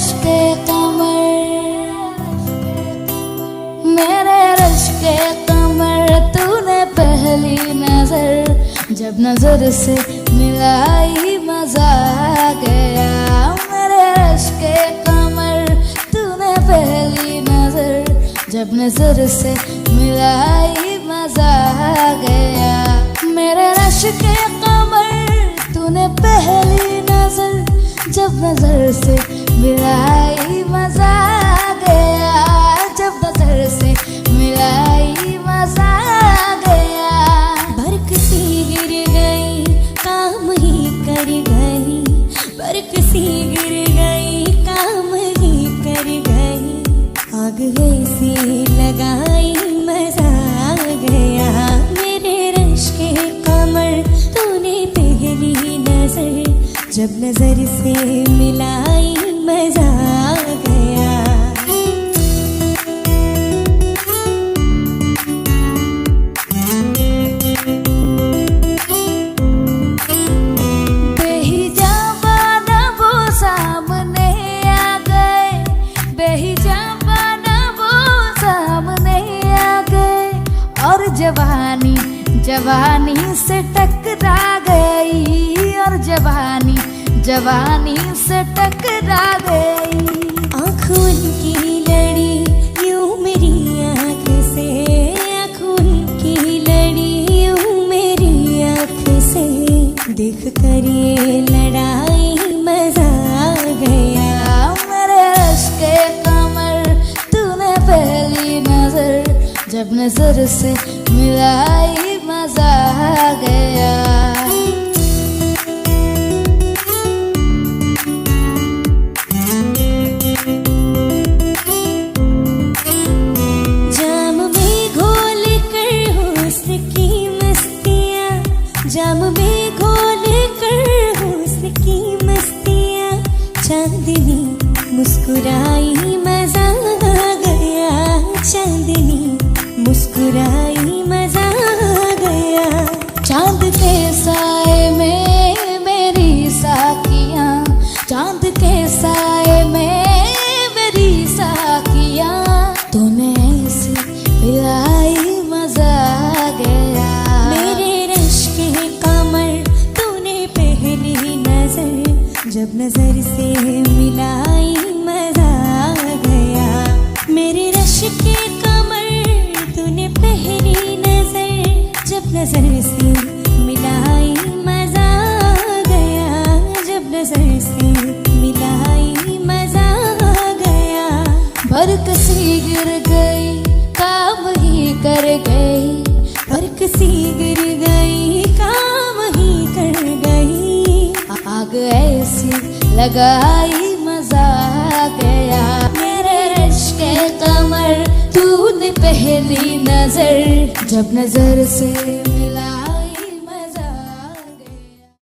Rush के कमर, मेरे rush के कमर, तूने पहली नजर जब नजर से मिलाई मजा आ गया। मेरे रश के कमर, तूने पहली नजर जब नजर से मिलाई मजा आ गया। मेरे रश के कमर, तूने पहली नजर जब नजर से मिलाई मजा आ गया। जब नजर से मिलाई मजा आ गया। बरक सी गिर गई, काम ही कर गई, बरक सी गिर गई, काम ही कर गई। आग ऐसी लगाई मजा आ गया। मेरे रश के कमर, तूने पहली नजर जब नजर से मिलाई मजा आ गया। जवानी जवानी से टकरा गई, और जवानी जवानी से टकरा गई। आँख उनकी लड़ी यूं मेरी आँख से, आँख उनकी लड़ी यूं मेरी आँख से। देख कर ये लड़ाई मजा आ गया। मेरे रश के कमर, तूने पहली नजर जब नजर से मिलाई मजा आ गया। जाम में घोल कर हुस्न की मस्तियाँ, जाम में घोल कर हुस्न की मस्तियाँ। चांदनी मुस्कुराई मजा आ गया, चांदनी मुस्कुराई मजा आ गया। चांद के साए में मेरी साकियाँ, चांद के साए में मेरी साकियाँ। तूने ऐसी पिलाई मजा आ गया। मेरे रश के कमर, तूने पहली नजर जब नजर से मिलाई मजा आ गया। मेरे रश के तूने पहली नजर जब नजर से मिलाई मजा आ गया। जब नजर से मिलाई मजा आ गया। बरक सी गिर गई, काम ही कर गई, बरक सी गिर गई, काम ही कर गई। आग ऐसी लगाई मजा आ गया। मेरे रश के कमर, तूने पहली नजर जब नजर से मिला